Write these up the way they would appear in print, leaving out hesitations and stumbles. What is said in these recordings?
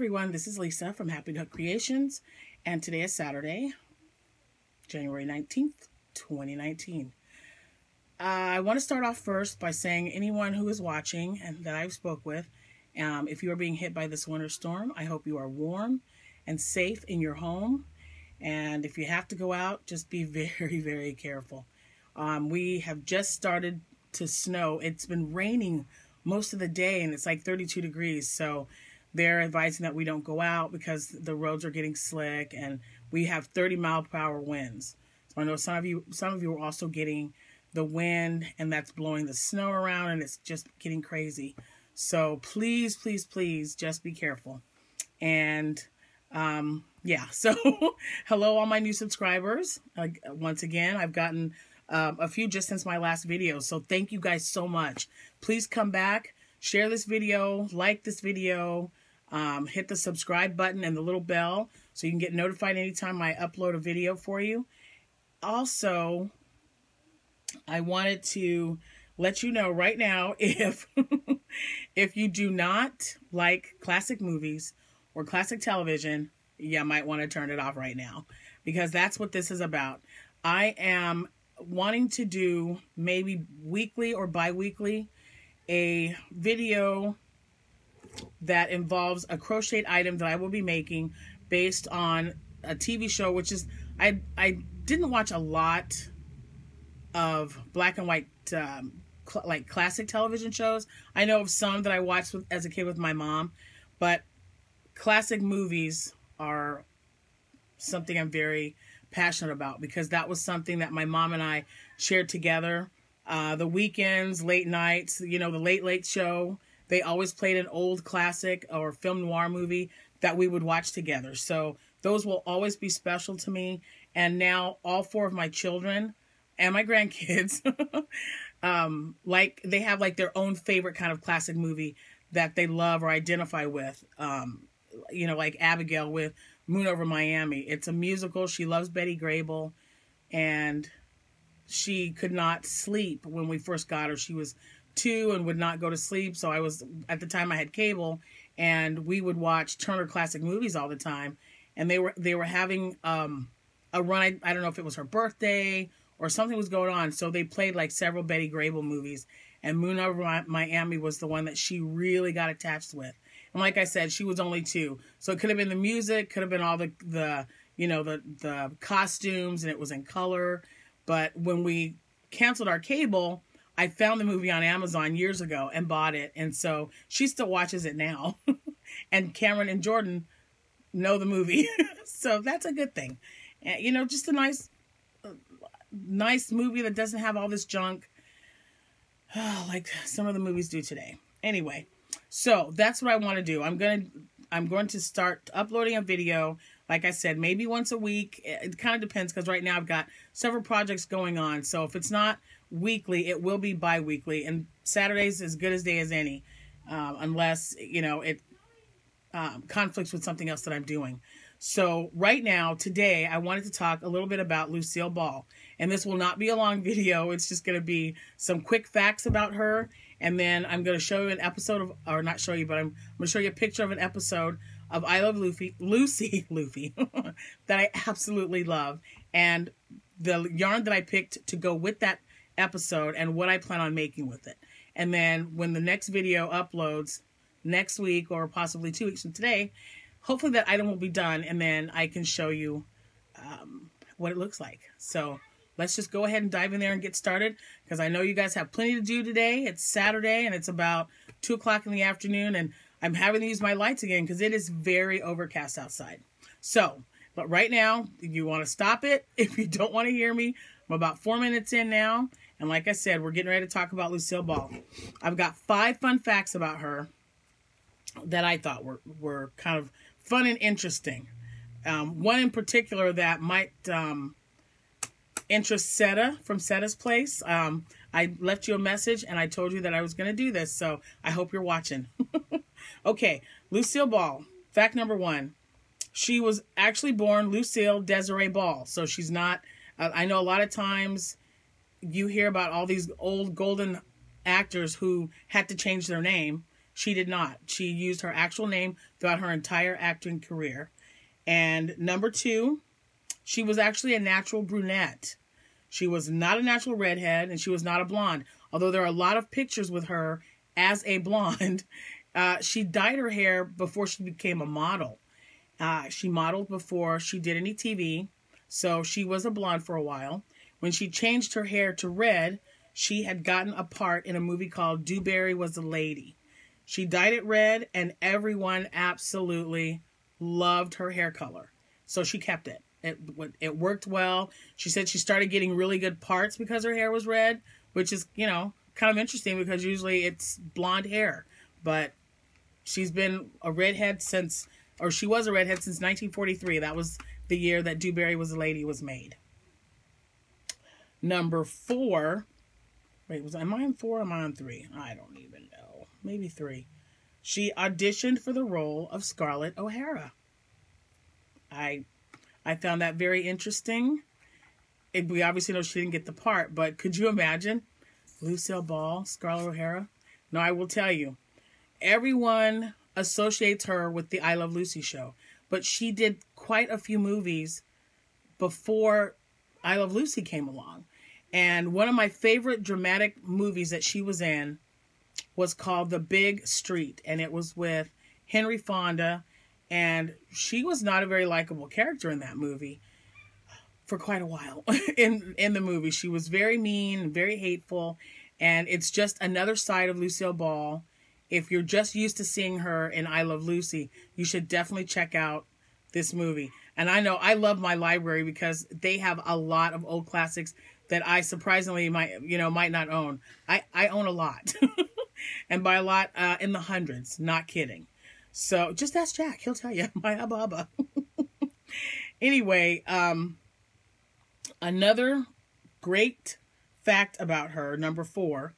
everyone, this is Lisa from Happytohook Creations, and today is Saturday, January 19th, 2019. I want to start off first by saying anyone who is watching and that I've spoke with, if you are being hit by this winter storm, I hope you are warm and safe in your home, and if you have to go out, just be very, very careful. We have just started to snow. It's been raining most of the day, and it's like 32 degrees, so they're advising that we don't go out because the roads are getting slick and we have 30-mile-per-hour winds. So I know some of you are also getting the wind, and that's blowing the snow around, and it's just getting crazy. So please, please, please just be careful. And yeah, so hello all my new subscribers. Once again, I've gotten a few just since my last video, so thank you guys so much. Please come back, share this video, like this video, hit the subscribe button and the little bell so you can get notified anytime I upload a video for you. Also, I wanted to let you know right now, if you do not like classic movies or classic television, you might want to turn it off right now, because that's what this is about. I am wanting to do maybe weekly or bi-weekly a video that involves a crocheted item that I will be making based on a TV show, which is, I didn't watch a lot of black and white like classic television shows. I know of some that I watched as a kid with my mom, but classic movies are something I'm very passionate about, because that was something that my mom and I shared together. The weekends, late nights, you know, the Late Late Show, they always played an old classic or film noir movie that we would watch together. So those will always be special to me. And now all four of my children and my grandkids, like they have like their own favorite kind of classic movie that they love or identify with. You know, like Abigail with Moon Over Miami. It's a musical. She loves Betty Grable, and she could not sleep when we first got her. She was 2 and would not go to sleep. So at the time I had cable, and we would watch Turner Classic Movies all the time. And they were having a run. I don't know if it was her birthday or something was going on. So they played like several Betty Grable movies, and Moon Over Miami was the one that she really got attached with. And like I said, she was only 2. So it could have been the music, could have been all the you know, the costumes, and it was in color. But when we canceled our cable, I found the movie on Amazon years ago and bought it. And so she still watches it now. And Cameron and Jordan know the movie. So that's a good thing. And, you know, just a nice movie that doesn't have all this junk like some of the movies do today. Anyway, so that's what I want to do. I'm going to start uploading a video. Like I said, maybe once a week. It kind of depends, because right now I've got several projects going on. So if it's not weekly, it will be bi-weekly. And Saturday's as good as day as any, unless, you know, it conflicts with something else that I'm doing. So right now, today, I wanted to talk a little bit about Lucille Ball. And this will not be a long video. It's just going to be some quick facts about her. And then I'm going to show you an episode of, or not show you, but I'm going to show you a picture of an episode of I Love Lucy, that I absolutely love. And the yarn that I picked to go with that episode and what I plan on making with it. And then when the next video uploads next week, or possibly 2 weeks from today, hopefully that item will be done, and then I can show you what it looks like. So let's just go ahead and dive in there and get started, because I know you guys have plenty to do today. It's Saturday, and it's about 2 o'clock in the afternoon, and I'm having to use my lights again because it is very overcast outside. So, but right now, you want to stop it if you don't want to hear me. I'm about 4 minutes in now, and like I said, we're getting ready to talk about Lucille Ball. I've got 5 fun facts about her that I thought were kind of fun and interesting. One in particular that might interest Seta from Seta's Place. I left you a message and I told you that I was going to do this, so I hope you're watching. Okay, Lucille Ball. Fact number 1. She was actually born Lucille Desiree Ball, so she's not... I know a lot of times you hear about all these old golden actors who had to change their name. She did not. She used her actual name throughout her entire acting career. And number 2, she was actually a natural brunette. She was not a natural redhead, and she was not a blonde. Although there are a lot of pictures with her as a blonde, she dyed her hair before she became a model. She modeled before she did any TV, so she was a blonde for a while. When she changed her hair to red, she had gotten a part in a movie called Dewberry Was a Lady. She dyed it red, and everyone absolutely loved her hair color. So she kept it. It worked well. She said she started getting really good parts because her hair was red, which is, you know, kind of interesting because usually it's blonde hair. But she's been a redhead since, or she was a redhead since 1943. That was the year that Dewberry Was a Lady was made. Number 4. Wait, am I on 4 or am I on 3? I don't even know. Maybe 3. She auditioned for the role of Scarlett O'Hara. I found that very interesting. We obviously know she didn't get the part, but could you imagine? Lucille Ball, Scarlett O'Hara? No, I will tell you. Everyone associates her with the I Love Lucy show, but she did quite a few movies before I Love Lucy came along. And one of my favorite dramatic movies that she was in was called The Big Street, and it was with Henry Fonda. And she was not a very likable character in that movie for quite a while. in the movie, she was very mean, very hateful, and it's just another side of Lucille Ball. If you're just used to seeing her in I Love Lucy, you should definitely check out this movie. And I know I love my library because they have a lot of old classics that I surprisingly might not own. I own a lot, and by a lot, in the hundreds. Not kidding. So just ask Jack. He'll tell you. My hubba hubba. Anyway, another great fact about her, number 4,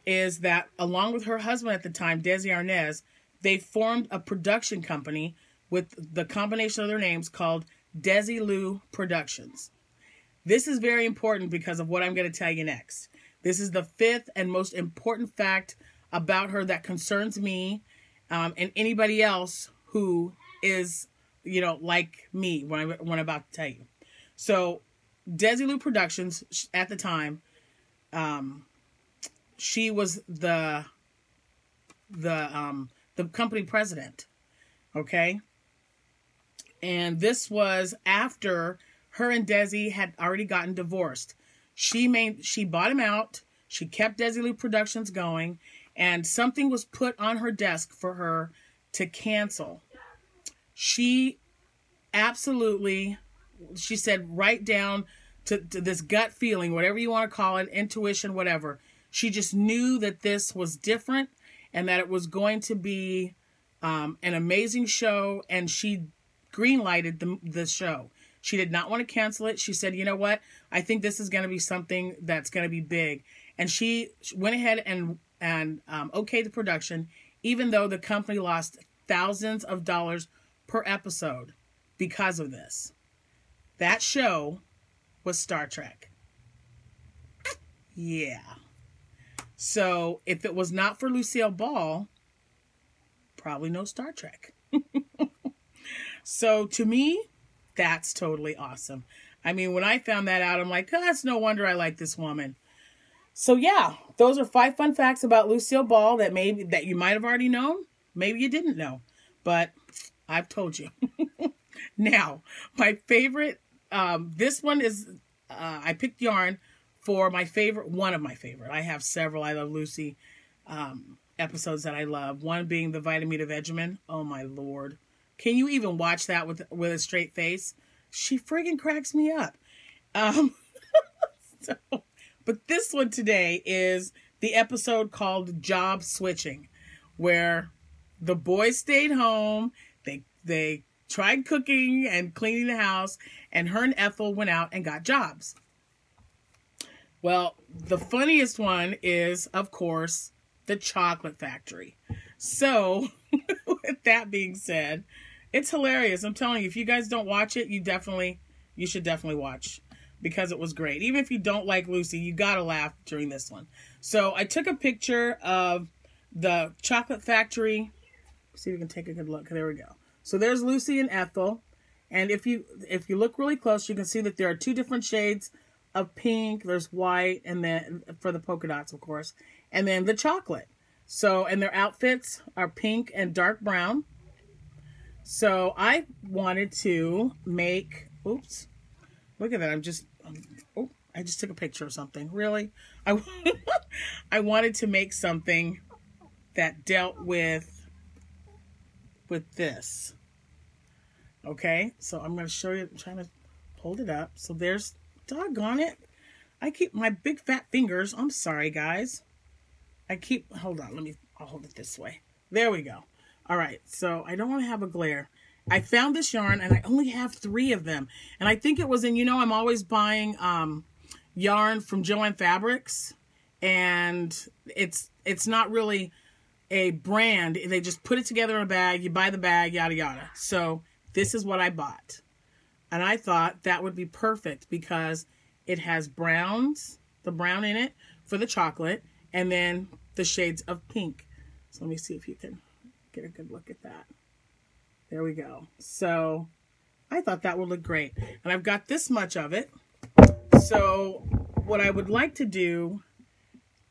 is that along with her husband at the time, Desi Arnaz, they formed a production company with the combination of their names called Desilu Productions. This is very important because of what I'm going to tell you next. This is the 5th and most important fact about her that concerns me and anybody else who is, like me, what I'm about to tell you. So, Desilu Productions, at the time, she was the company president, okay? And this was after her and Desi had already gotten divorced. She bought him out. She kept Desilu Productions going. And something was put on her desk for her to cancel. She absolutely, she said, right down to this gut feeling, whatever you want to call it, intuition, whatever. She just knew that this was different and that it was going to be an amazing show. And she greenlighted the show. She did not want to cancel it. She said, you know what? I think this is going to be something that's going to be big. And she went ahead and okayed the production, even though the company lost thousands of dollars per episode because of this. That show was Star Trek. Yeah. So if it was not for Lucille Ball, probably no Star Trek. So to me, that's totally awesome. I mean, when I found that out, I'm like, oh, that's no wonder I like this woman. So yeah, those are 5 fun facts about Lucille Ball that you might have already known. Maybe you didn't know, but I've told you. Now, my favorite, this one is, I picked yarn for one of my favorite. I have several I Love Lucy episodes that I love. One being the Vitamita Vegemin. Oh my Lord. Can you even watch that with a straight face? She friggin' cracks me up. But this one today is the episode called Job Switching, where the boys stayed home. They tried cooking and cleaning the house, and her and Ethel went out and got jobs. Well, the funniest one is, of course, the chocolate factory. So, with that being said, it's hilarious. I'm telling you, if you guys don't watch it, you should definitely watch, because it was great. Even if you don't like Lucy, you gotta laugh during this one. So I took a picture of the Chocolate Factory. See if we can take a good look. There we go. So there's Lucy and Ethel. And if you look really close, you can see that there are two different shades of pink. There's white, and then for the polka dots, of course. And then the chocolate. So, and their outfits are pink and dark brown. So I wanted to make, oops, look at that. I just took a picture of something. Really? I wanted to make something that dealt with this. Okay, so I'm going to show you. I'm trying to hold it up. So there's, doggone it. I keep my big fat fingers. I'm sorry, guys. Hold on. I'll hold it this way. There we go. All right, so I don't want to have a glare. I found this yarn, and I only have 3 of them. And I think it was in, I'm always buying yarn from Joann Fabrics. And it's not really a brand. They just put it together in a bag. You buy the bag, yada, yada. So this is what I bought. And I thought that would be perfect because it has browns, the brown in it for the chocolate, and then the shades of pink. So let me see if you can get a good look at that. There we go. So I thought that would look great. And I've got this much of it. So what I would like to do,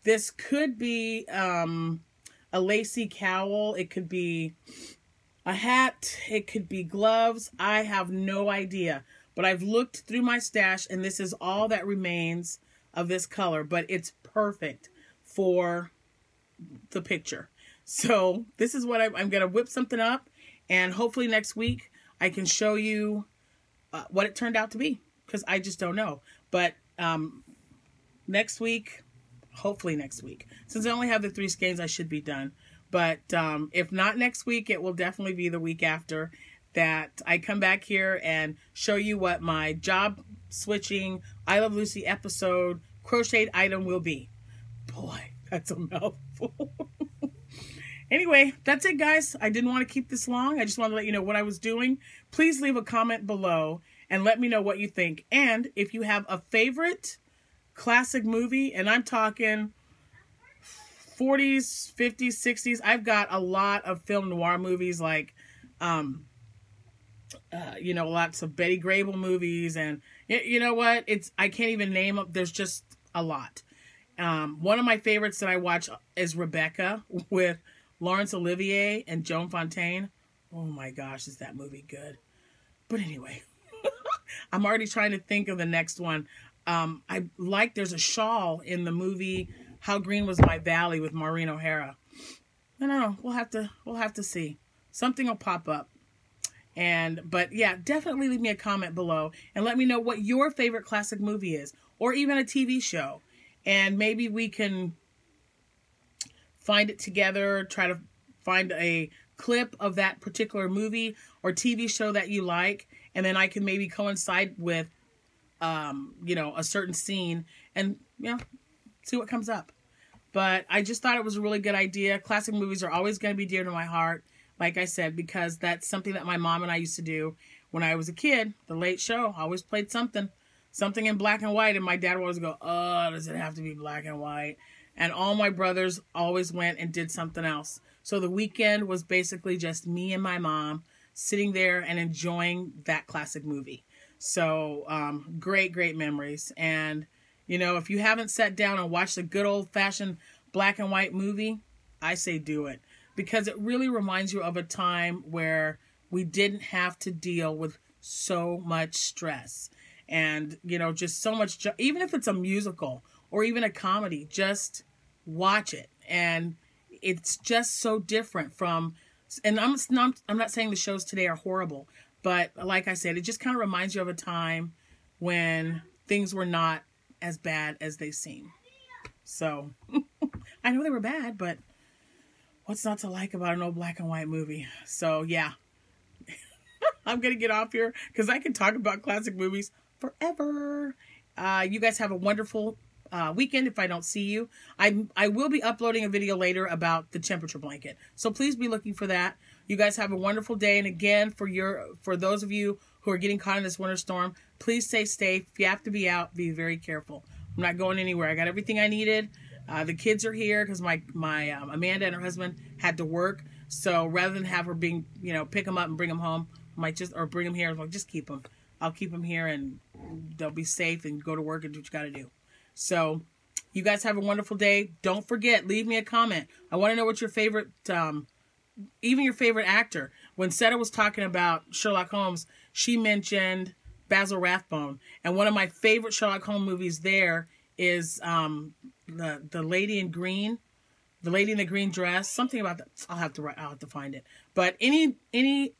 this could be a lacy cowl. It could be a hat. It could be gloves. I have no idea. But I've looked through my stash, and this is all that remains of this color. But it's perfect for the picture. So this is what I'm going to whip something up. And hopefully next week I can show you what it turned out to be. Because I just don't know. But next week, hopefully next week. Since I only have the 3 skeins, I should be done. But if not next week, it will definitely be the week after that I come back here and show you what my job switching I Love Lucy episode crocheted item will be. Boy, that's a mouthful. Anyway, that's it, guys. I didn't want to keep this long. I just wanted to let you know what I was doing. Please leave a comment below and let me know what you think. And if you have a favorite classic movie, and I'm talking 40s, 50s, 60s. I've got a lot of film noir movies like, lots of Betty Grable movies. And you know what? I can't even name them. There's just a lot. One of my favorites that I watch is Rebecca with Laurence Olivier and Joan Fontaine. Oh my gosh, is that movie good? But anyway, I'm already trying to think of the next one. There's a shawl in the movie How Green Was My Valley with Maureen O'Hara. I don't know. We'll have to see. Something will pop up. But yeah, definitely leave me a comment below and let me know what your favorite classic movie is, or even a TV show. And maybe we can find it together, try to find a clip of that particular movie or TV show that you like, and then I can maybe coincide with a certain scene and, see what comes up. But I just thought it was a really good idea. Classic movies are always going to be dear to my heart, like I said, because that's something that my mom and I used to do when I was a kid. The Late Show always played something in black and white, and my dad would always go, oh, does it have to be black and white? And all my brothers always went and did something else. So the weekend was basically just me and my mom sitting there and enjoying that classic movie. So great, great memories. And, if you haven't sat down and watched a good old-fashioned black and white movie, I say do it. Because it really reminds you of a time where we didn't have to deal with so much stress. And, just so much, even if it's a musical or even a comedy, just watch it. And it's just so different from, and I'm not saying the shows today are horrible, but like I said, it just kind of reminds you of a time when things were not as bad as they seem. So, I know they were bad, but what's not to like about an old black and white movie? So, yeah. I'm going to get off here because I can talk about classic movies forever. You guys have a wonderful weekend if I don't see you. I will be uploading a video later about the temperature blanket. So please be looking for that. You guys have a wonderful day. And again, for those of you who are getting caught in this winter storm, please stay safe. If you have to be out, be very careful. I'm not going anywhere. I got everything I needed. The kids are here because my Amanda and her husband had to work. So rather than have her pick them up and bring them home, or bring them here, like, just keep them. I'll keep them here and they'll be safe and go to work and do what you got to do. So you guys have a wonderful day. Don't forget, leave me a comment. I want to know what your favorite, even your favorite actor. When Seta was talking about Sherlock Holmes, she mentioned Basil Rathbone. And one of my favorite Sherlock Holmes movies there is the Lady in Green. The Lady in the Green Dress. Something about that. I'll have to find it. But any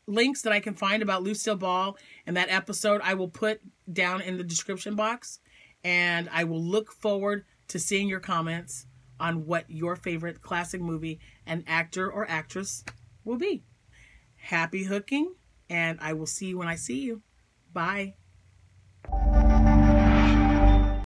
links that I can find about Lucille Ball and that episode, I will put down in the description box. And I will look forward to seeing your comments on what your favorite classic movie and actor or actress will be. Happy hooking, and I will see you when I see you. Bye.